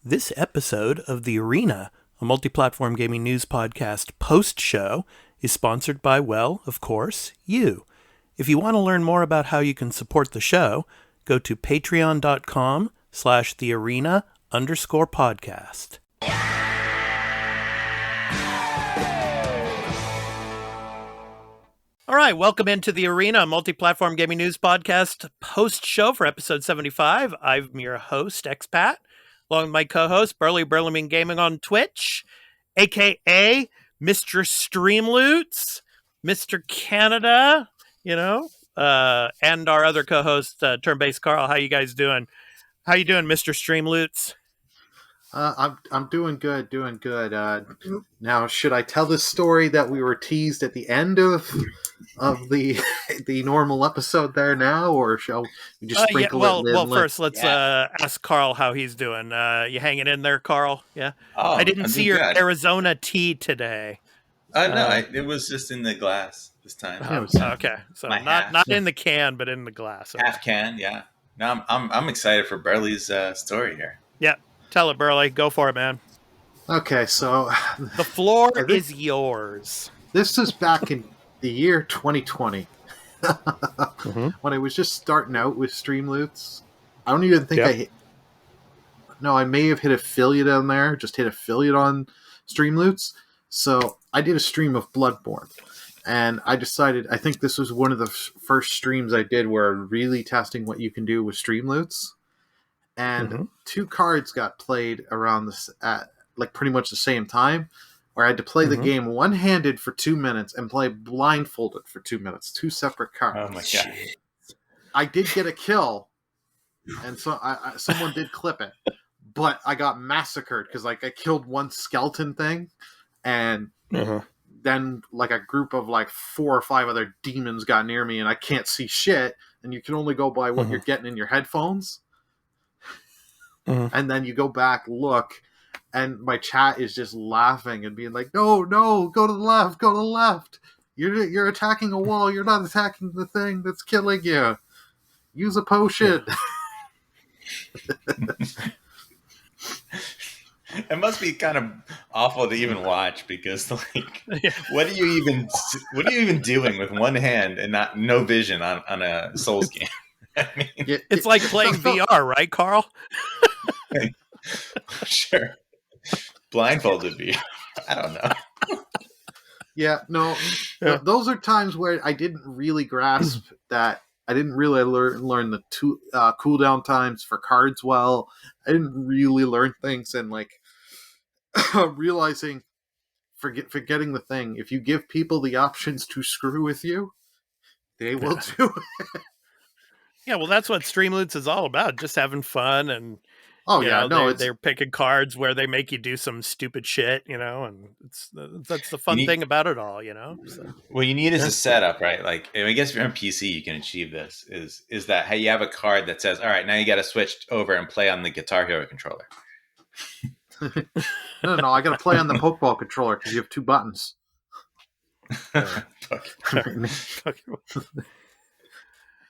This episode of The Arena, a multi-platform gaming news podcast post-show, is sponsored by, well, of course, you. If you want to learn more about how you can support the show, go to patreon.com/thearena_podcast. All right, welcome into The Arena, a multi-platform gaming news podcast post-show for episode 75. I'm your host, Expat, along with my co-host, Burly and Gaming on Twitch, a.k.a. Mr. Streamloots, Mr. Canada, and our other co-host, Turn-Based Carl. How you guys doing? How you doing, Mr. Streamloots? I'm doing good. Now, should I tell this story that we were teased at the end of the normal episode there now, or shall we just sprinkle it in? Well, first let's ask Carl how he's doing. You hanging in there, Carl? Yeah. Oh, I didn't see your good. Arizona tea today. No, it was just in the glass this time. Okay, so not in the can, but in the glass. Okay. Half can, yeah. No, I'm excited for Burly's story here. Yeah, tell it, Burly. Go for it, man. Okay, so the floor is yours. This is back in the year 2020 when I was just starting out with Streamloots. I don't even think I may have hit affiliate on there. Just hit affiliate on Streamloots. So I did a stream of Bloodborne, and I decided, I think this was one of the first streams I did where really testing what you can do with Streamloots. And two cards got played around this at like pretty much the same time, where I had to play the game one-handed for 2 minutes and play blindfolded for 2 minutes. Two separate cards. Oh my god! I did get a kill, and so someone did clip it, but I got massacred because I killed one skeleton thing. And then a group of 4 or 5 other demons got near me, and I can't see shit, and you can only go by what you're getting in your headphones. And then you go back, look, and my chat is just laughing and being like, no, go to the left. You're attacking a wall, you're not attacking the thing that's killing you. Use a potion. It must be kind of awful to even watch because, what are you even doing with one hand and no vision on a Souls game? I mean, it's like playing VR, right, Carl? Sure, blindfolded VR. I don't know. Yeah, no, those are times where I didn't really grasp that. I didn't really learn the cooldown times for cards well. I didn't really learn things, and realizing, forgetting the thing. If you give people the options to screw with you, they will do it. Yeah, well, that's what Streamloots is all about. Just having fun, and they're picking cards where they make you do some stupid shit, and that's the fun thing about it all, So. What you need is a setup, right? I guess if you're on PC, you can achieve this. Is that hey, you have a card that says, all right, now you got to switch over and play on the Guitar Hero controller. No, I got to play on the Pokeball controller because you have 2 buttons.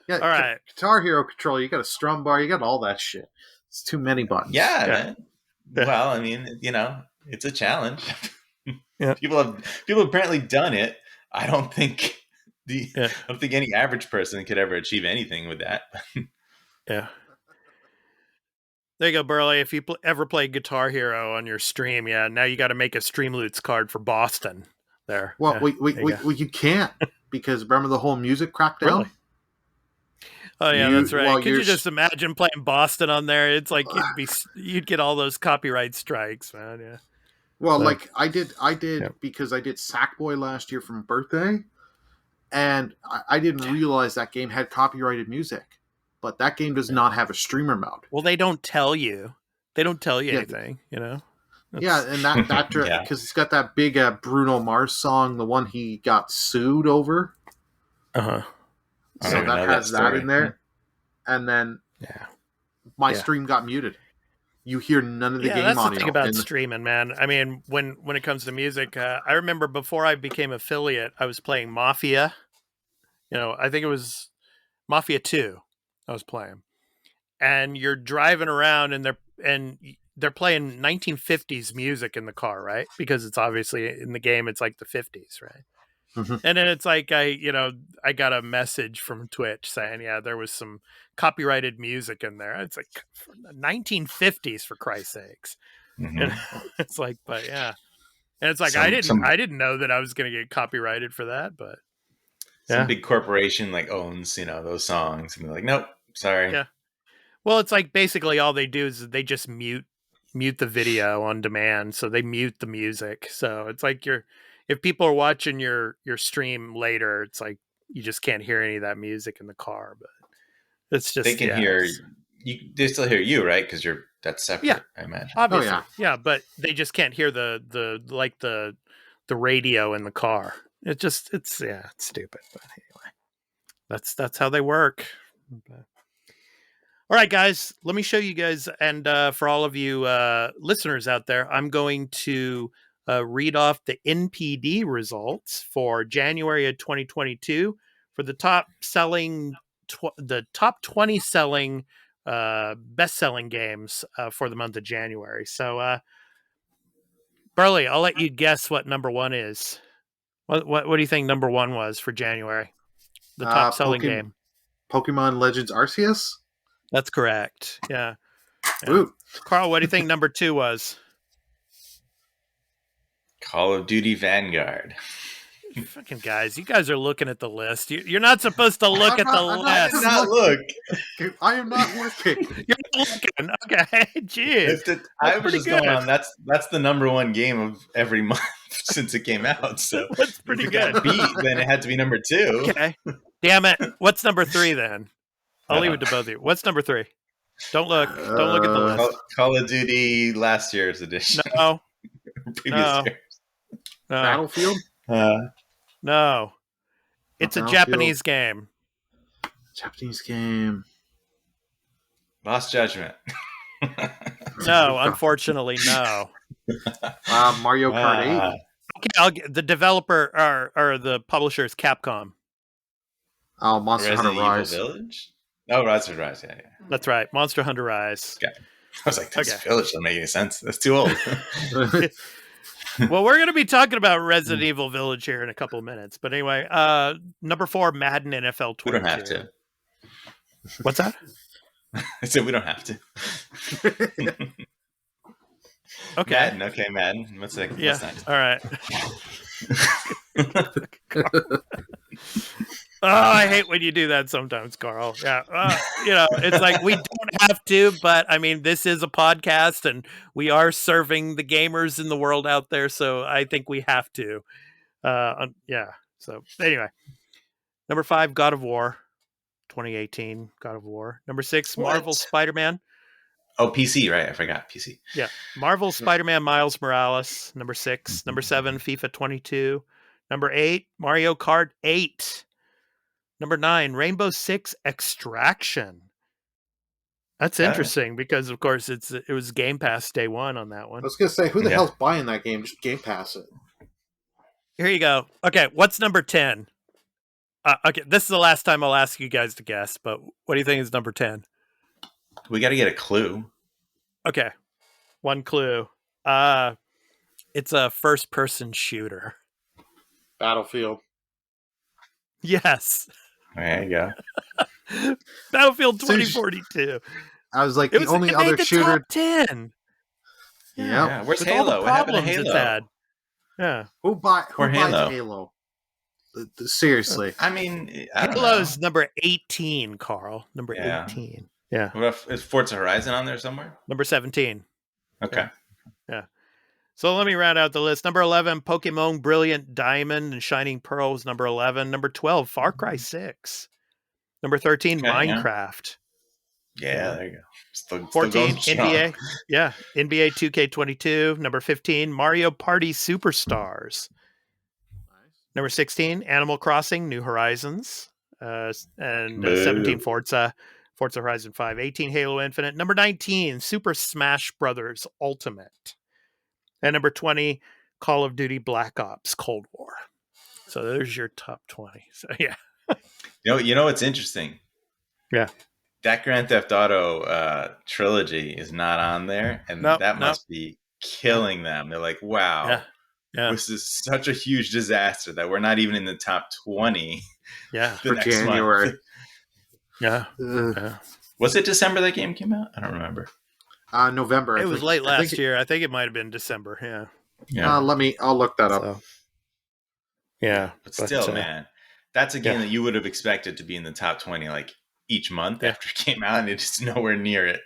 Yeah, all right. Guitar Hero controller, you got a strum bar, you got all that shit. It's too many buttons. Yeah, man. Well, I mean, it's a challenge. Yeah. People have apparently done it. I don't think any average person could ever achieve anything with that. Yeah. There you go, Burly. If you ever play Guitar Hero on your stream, now you got to make a Streamloots card for Boston. There. Well, you can't, because remember the whole music crackdown? Really? Oh yeah, that's right. Could you just imagine playing Boston on there? It's like you'd get all those copyright strikes, man. Yeah. Well, I did because I did Sackboy last year for my birthday, and I didn't realize that game had copyrighted music. But that game does not have a streamer mode. Well, they don't tell you. They don't tell you anything, That's... Yeah, and that because it's got that big Bruno Mars song, the one he got sued over. So that has that in there. And then my stream got muted. You hear none of the game audio. That's the thing about streaming, man. I mean, when it comes to music, I remember before I became affiliate, I was playing Mafia. I think it was Mafia 2 I was playing. And you're driving around and they're playing 1950s music in the car, right? Because it's obviously in the game, it's like the 50s, right? Mm-hmm. And then it's like I got a message from Twitch saying, yeah, there was some copyrighted music in there. It's like 1950s for Christ's sakes. Mm-hmm. And it's like, but yeah, and it's like I didn't know that I was going to get copyrighted for that, but some big corporation like owns those songs, and they're like, nope, sorry. Yeah. Well, it's like basically all they do is they just mute the video on demand, so they mute the music. So it's like if people are watching your stream later, it's like you just can't hear any of that music in the car. But it's just they can hear you. They still hear you, right? Because that's separate. I imagine. Obviously, yeah, but they just can't hear the radio in the car. It's stupid. But anyway, that's how they work. But, all right, guys, let me show you guys, and for all of you listeners out there, I'm going to read off the NPD results for January of 2022 for the top 20 selling best-selling games for the month of January. So, Burly, I'll let you guess what number one is. What do you think number one was for January? The top selling game. Pokemon Legends Arceus? That's correct. Yeah. Ooh. Carl, what do you think number two was? Call of Duty Vanguard. Fucking guys, you guys are looking at the list. You're not supposed to look at the list. I did not look. I am not looking. You're looking. Okay. Jeez. I was just going on. That's the number one game of every month since it came out. So that's pretty good. Then it had to be number two. Okay. Damn it. What's number three then? I'll leave it to both of you. What's number three? Don't look. Don't look at the list. Call of Duty last year's edition. No. Previous years. No. Battlefield? No. It's a Japanese game. Japanese game. Lost Judgment. No, unfortunately, no. Mario Kart 8. Okay, the developer or the publisher is Capcom. Oh, Monster Resident Hunter Rise. Evil Village? Oh, Monster Hunter Rise, yeah. That's right, Monster Hunter Rise. Okay. I was like, this Village doesn't make any sense. That's too old. Well, we're going to be talking about Resident Evil Village here in a couple of minutes. But anyway, number 4, Madden NFL 22. We don't have to. What's that? I said we don't have to. Okay. Madden. What's that? Yeah. Next? All right. Oh, I hate when you do that sometimes, Carl. Yeah. It's like we don't have to, but I mean, this is a podcast and we are serving the gamers in the world out there. So I think we have to. Yeah. So anyway, number 5, God of War 2018, God of War. Number 6, Marvel Spider-Man. Oh, PC, right? I forgot PC. Yeah. Marvel Spider-Man Miles Morales, number 6. Number 7, FIFA 22. Number 8, Mario Kart 8. Number 9, Rainbow Six Extraction. That's interesting because, of course, it was Game Pass day one on that one. I was going to say, who the hell's buying that game? Just Game Pass it. Here you go. Okay, what's number 10? Okay, this is the last time I'll ask you guys to guess, but what do you think is number 10? We got to get a clue. Okay, one clue. It's a first-person shooter. Battlefield. Yes. There you go. Battlefield 2042. I was like, the only other shooter. Top 10. Yeah. Where's With Halo? all the What happened to problems Halo? It's had. Yeah. Who buys Halo? Halo? Seriously. I mean, I don't Halo's know. number 18, Carl. Number 18. Yeah. What if, is Forza Horizon on there somewhere? Number 17. Okay. Yeah. So let me round out the list. Number 11, Pokemon Brilliant Diamond and Shining Pearl was number 11. Number 12, Far Cry 6. Number 13, Minecraft. Yeah, there you go. Still 14, NBA. Yeah, NBA 2K22. Number 15, Mario Party Superstars. Number 16, Animal Crossing New Horizons. And 17, Forza Horizon 5. 18, Halo Infinite. Number 19, Super Smash Brothers Ultimate. And number 20, Call of Duty Black Ops Cold War. So there's your top 20. So yeah. You know what's interesting? Yeah. that Grand Theft Auto trilogy is not on there, and that must be killing them. They're like, wow, this is such a huge disaster that we're not even in the top 20 for next January. Month. Was it December that game came out? I don't remember. November. It was late last year. I think it might have been December. Yeah. I'll look that up. Yeah. But still, man, that's a game that you would have expected to be in the top 20 like each month after it came out, and it's nowhere near it.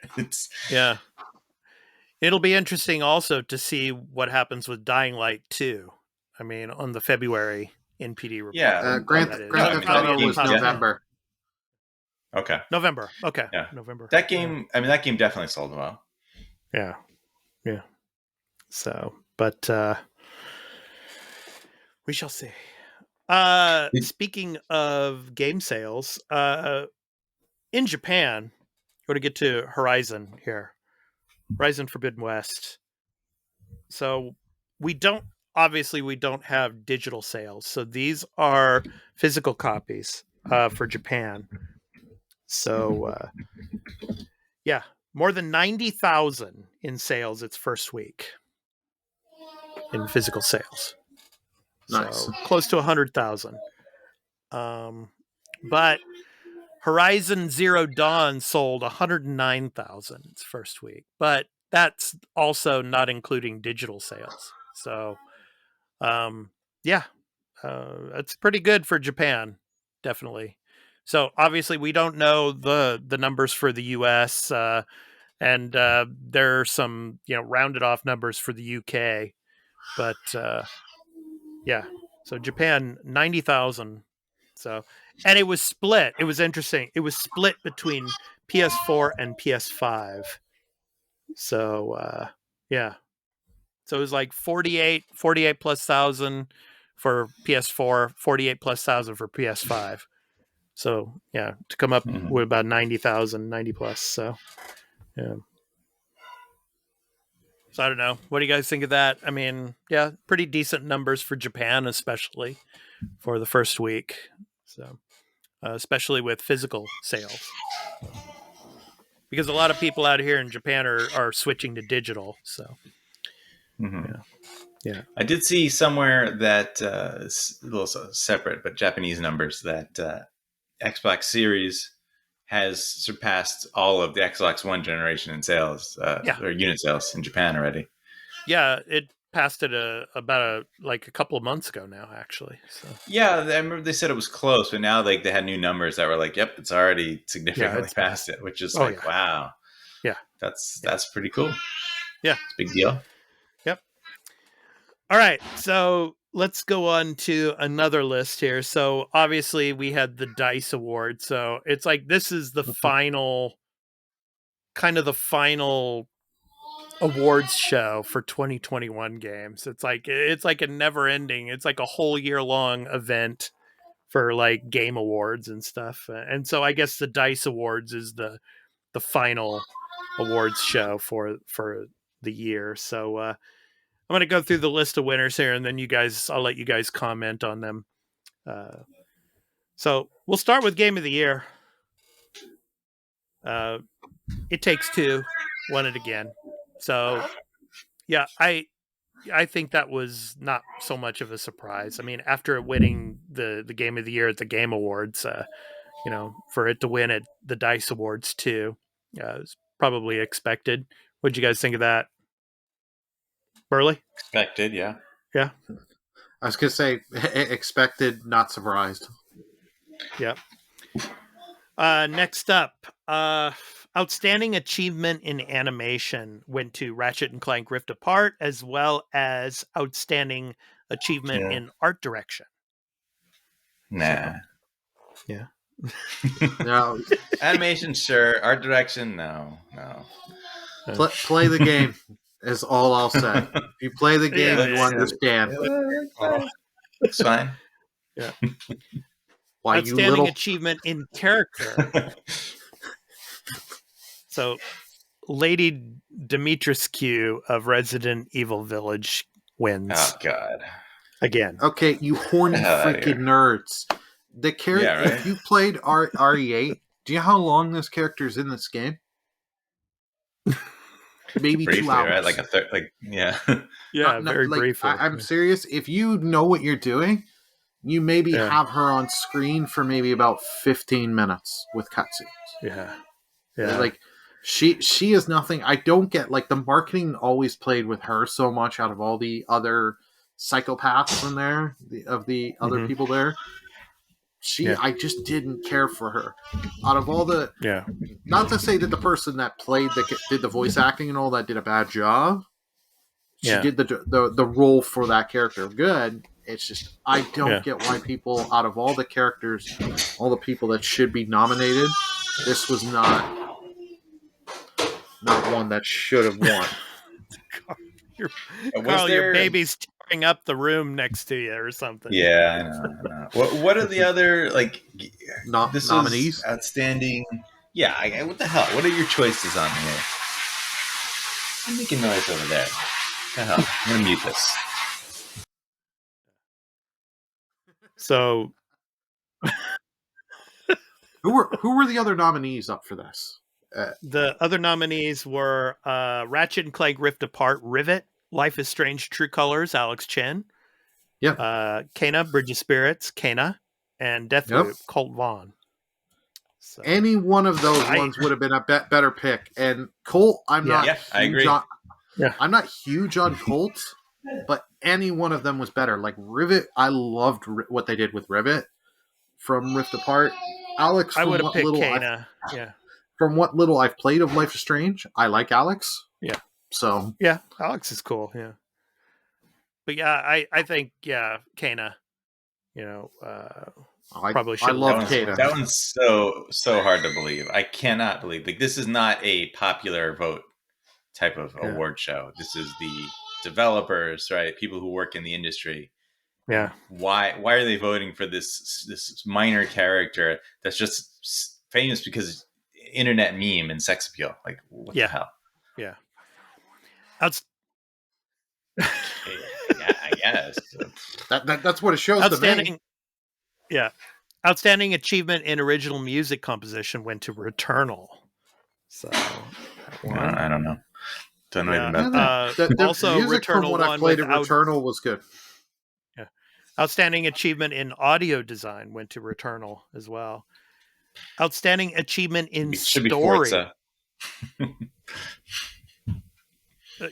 It'll be interesting also to see what happens with Dying Light 2. I mean, on the February NPD report. Yeah. Grand Theft Auto was November. Okay. November. Okay. Yeah. November. That game, I mean, that game definitely sold well. Yeah. So, but we shall see. Speaking of game sales, in Japan, we're going to get to Horizon here. Horizon Forbidden West. So we don't have digital sales. So these are physical copies for Japan. So more than 90,000 in sales its first week in physical sales. Nice. So close to 100,000. But Horizon Zero Dawn sold 109,000 its first week, but that's also not including digital sales. So, it's pretty good for Japan, definitely. So obviously we don't know the numbers for the US, and there are some, rounded off numbers for the UK, but so Japan, 90,000. So, and it was split. It was interesting. It was split between PS4 and PS5. So, So it was like 48 plus thousand for PS4, 48 plus thousand for PS5. So, to come up with about 90,000, 90 plus. So, So I don't know. What do you guys think of that? I mean, pretty decent numbers for Japan, especially for the first week. So, especially with physical sales, because a lot of people out here in Japan are switching to digital. So, I did see somewhere that a little separate, but Japanese numbers that Xbox Series has surpassed all of the Xbox One generation in sales, or unit sales in Japan already. Yeah, it passed it about a couple of months ago now, actually. So. Yeah, I remember they said it was close, but now they had new numbers that were like, "Yep, it's already significantly past it," which is wow. Yeah, that's pretty cool. Yeah, it's a big deal. Yep. All right, so let's go on to another list here. So obviously we had the DICE Award. So it's like this is the final awards show for 2021 games. It's like a never ending. It's like a whole year long event for like game awards and stuff. And so I guess the DICE Awards is the final awards show for the year. So I'm going to go through the list of winners here, and then I'll let you guys comment on them. So we'll start with Game of the Year. It Takes Two won it again. So, I think that was not so much of a surprise. I mean, after winning the Game of the Year at the Game Awards, for it to win at the DICE Awards too, it was probably expected. What'd you guys think of that? Burly? Expected, yeah. Yeah. I was going to say expected, not surprised. Yeah. Next up, Outstanding Achievement in Animation went to Ratchet and Clank Rift Apart, as well as Outstanding Achievement in Art Direction. Nah. Yeah. No. Animation, sure. Art direction, no. Play the game is all I'll say. If you play the game, you understand. It's fine. Yeah. Why Outstanding Achievement in Character. So, Lady Dimitrescu of Resident Evil Village wins. Oh, God. Again. Okay, you horny freaking nerds. The character, if you played RE8, Do you know how long this character's in this game? Maybe briefly, 2 hours. right? Like a third, like yeah, Yeah, very briefly. I'm serious. If you know what you're doing, you maybe have her on screen for maybe about 15 minutes with cutscenes. Yeah. Like she is nothing. I don't get like the marketing always played with her so much out of all the other psychopaths in there, the other people there. I just didn't care for her. Out of all the not to say that the person that did the voice acting and all that did a bad job. She did the role for that character good. It's just I don't get why people out of all the characters, all the people that should be nominated, this was not one that should have won. Carl, your baby's tearing up the room next to you or something. Yeah, I know. What are the other nominees? Outstanding. Yeah, what the hell? What are your choices on here? I'm making noise over there. What the hell? I'm gonna mute this. So, who were the other nominees up for this? The other nominees were Ratchet and Clank Rift Apart, Rivet, Life is Strange, True Colors, Alex Chen. Yep. Kena, Bridge of Spirits, Kena, and Deathloop, Colt Vaughn. So, any one of those ones would have been a better pick. And Colt, I'm not. Yeah, I agree. I'm not huge on Colt, but any one of them was better. Like Rivet, I loved what they did with Rivet from Rift Apart. Alex, I would have picked Kena. From what little I've played of Life is Strange, I like Alex. Yeah. So yeah, Alex is cool. Yeah. But yeah, I think Kena. Probably should. I love Kena. That one's so hard to believe. I cannot believe this is not a popular vote type of award show. This is the developers, right? People who work in the industry. Yeah. Why are they voting for this minor character that's just famous because internet meme and sex appeal? Like what the hell? Yeah. I guess that's what it shows. Outstanding. Yeah. Outstanding achievement in original music composition went to Returnal. So I don't know. Don't know anything about that. Also, Returnal from what I played Returnal was good. Yeah. Outstanding achievement in audio design went to Returnal as well. Outstanding achievement in story.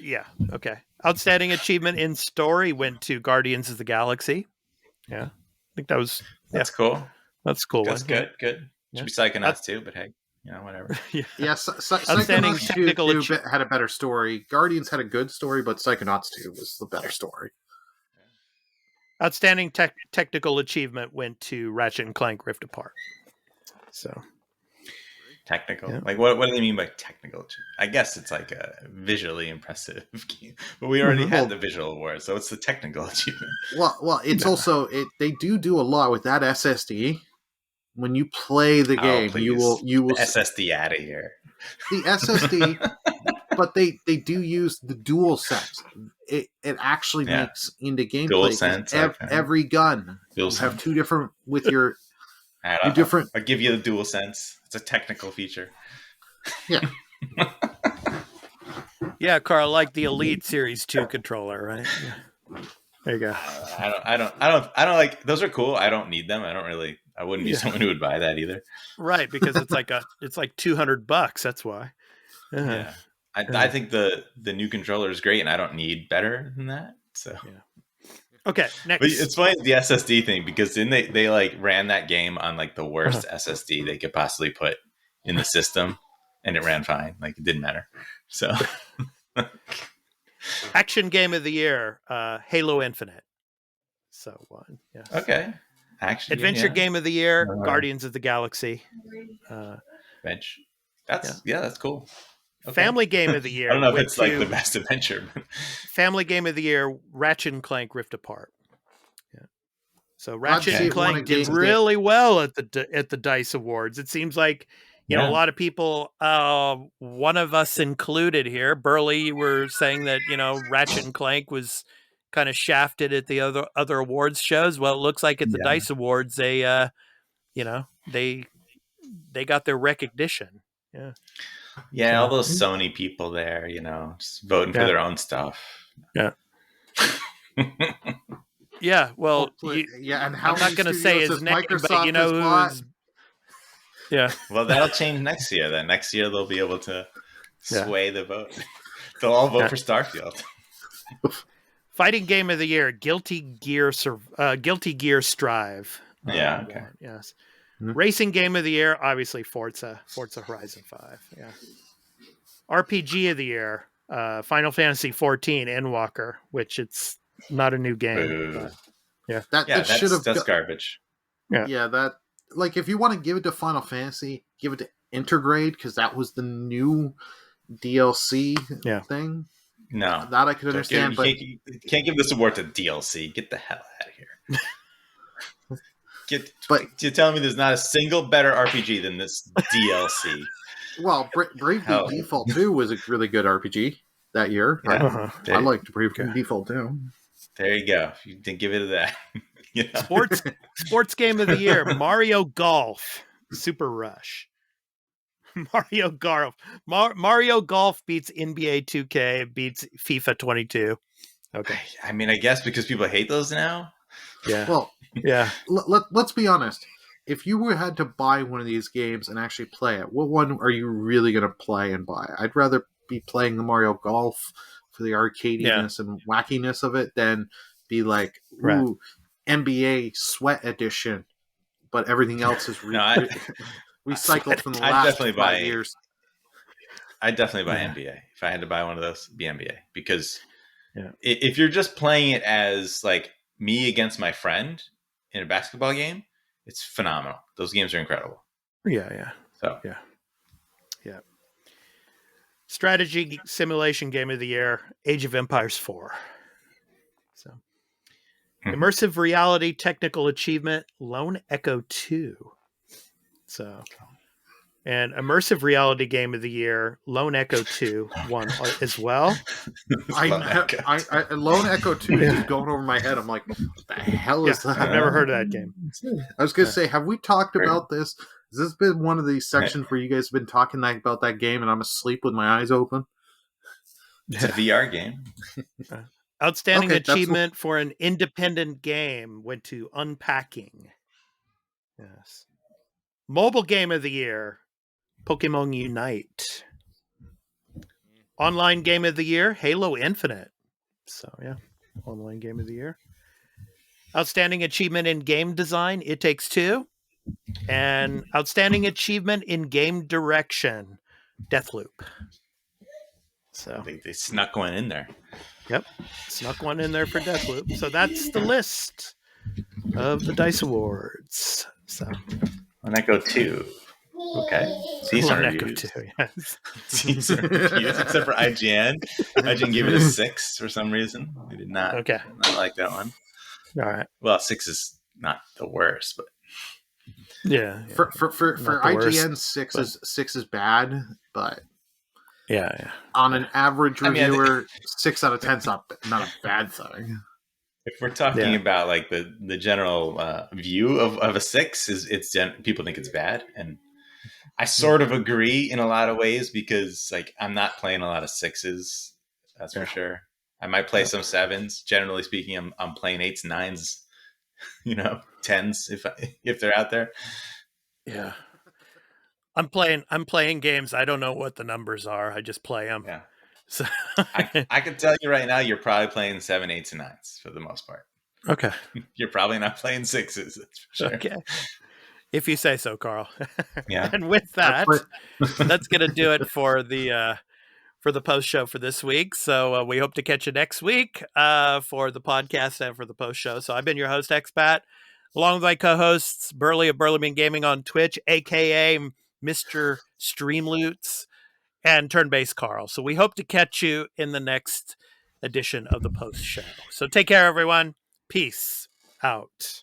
Yeah. Okay. Outstanding achievement in story went to Guardians of the Galaxy. Yeah. I think that's cool. That's cool. That's good. Good. Should be Psychonauts too, but hey, whatever. Outstanding technical had a better story. Guardians had a good story, but Psychonauts 2 was the better story. Outstanding technical achievement went to Ratchet and Clank Rift Apart. So technical, like what do they mean by technical? I guess it's like a visually impressive game, but we already had the visual award, so it's the technical achievement. Well, it's also they do a lot with that SSD. When you play the game, you will the SSD out of here. The SSD, but they do use the dual sense. It actually makes into gameplay. Dual sense. Every gun you have two different with your. I'll give you the dual sense. It's a technical feature. Yeah. Yeah, Carl, like the Elite Series 2 controller, right? Yeah. There you go. I don't like those are cool. I don't need them. I wouldn't be someone who would buy that either. Right, because it's like $200. That's why. Yeah. I think the new controller is great, and I don't need better than that. So okay, next. But it's funny the SSD thing, because then they like ran that game on like the worst SSD they could possibly put in the system, and it ran fine. Like it didn't matter. So action game of the year, Halo Infinite. So one, yeah. Okay. Action adventure game of the year, Guardians of the Galaxy. Bench. That's cool. Okay. Family game of the year. I don't know if it's like the best adventure. Family game of the year, Ratchet and Clank Rift Apart. Yeah. So Ratchet and Clank did really well at the DICE Awards. It seems like a lot of people, one of us included here, Burly, you were saying that Ratchet and Clank was kind of shafted at the other awards shows. Well, it looks like at the DICE Awards they they got their recognition. Yeah. Yeah, all those Sony people there, just voting for their own stuff. Yeah. Yeah, well, and how I'm not going to say his name, but you know who's... Yeah. Well, that'll change next year. Then next year they'll be able to sway the vote. They'll all vote for Starfield. Fighting game of the year: Guilty Gear Strive. Yeah. Okay. Yes. Mm-hmm. Racing game of the year, obviously Forza Horizon 5. Yeah. RPG of the year: Final Fantasy 14 Endwalker, which it's not a new game. But, yeah. That's garbage. Yeah. That. Like, if you want to give it to Final Fantasy, give it to Intergrade, because that was the new DLC thing. No. That I could understand, but... You can't give this award to DLC. Get the hell out of here. You're telling me there's not a single better RPG than this DLC? Well, Bravely Default 2 was a really good RPG that year. Yeah. I liked Bravely Default 2. There you go. You didn't give it to that. Sports game of the year: Mario Golf Super Rush. Mario Golf beats NBA 2K, beats FIFA 22. Okay. I mean, I guess because people hate those now. Yeah. Well, yeah. Let's be honest. If you had to buy one of these games and actually play it, what one are you really going to play and buy? I'd rather be playing the Mario Golf for the arcadiness and wackiness of it than be like, ooh, NBA Sweat Edition, but everything else is recycled from the last 5 years. I'd definitely buy NBA. If I had to buy one of those, it'd be NBA. Because if you're just playing it as like me against my friend in a basketball game, it's phenomenal. Those games are incredible. Yeah. So yeah. Strategy simulation game of the year: Age of Empires 4. So. Immersive reality technical achievement: Lone Echo 2. So, and immersive reality game of the year: Lone Echo 2 won as well. Lone Echo 2 is just going over my head. I'm like, what the hell is that? I've never heard of that game. I was going to say, have we talked about this? Has this been one of these sections where you guys have been talking about that game and I'm asleep with my eyes open? It's a VR game. Outstanding achievement for an independent game went to Unpacking. Yes. Mobile game of the year: Pokemon Unite. Online game of the year: Halo Infinite. So yeah, online game of the year. Outstanding achievement in game design: It Takes Two. And outstanding achievement in game direction: Deathloop. So they snuck one in there. Yep. Snuck one in there for Deathloop. So that's the list of the DICE Awards. So Lone Echo 2. Okay. Decent reviews. 2, yes. Decent reviews, except for IGN. IGN gave it a 6 for some reason. They did not. Okay. Not like that one. All right. Well, 6 is not the worst, but yeah. For IGN, 6 is bad, but yeah. On an average reviewer, 6 out of 10 is not a bad thing. If we're talking about like the general view of a 6, it's people think it's bad, and I sort of agree in a lot of ways because like I'm not playing a lot of 6s, that's for sure. I might play some 7s. Generally speaking, I'm playing 8s, 9s, 10s if they're out there. Yeah. I'm playing games. I don't know what the numbers are. I just play them. Yeah. So I can tell you right now, you're probably playing 7, 8s, and 9s for the most part. Okay. You're probably not playing 6s. That's for sure. Okay. If you say so, Carl. Yeah. And with that, that's going to do it for the post show for this week. So we hope to catch you next week for the podcast and for the post show. So I've been your host, Expat, along with my co-hosts, Burly of Burly and Gaming on Twitch, a.k.a. Mr. Streamloots, and Turn-Based Carl. So we hope to catch you in the next edition of the post show. So take care, everyone. Peace out.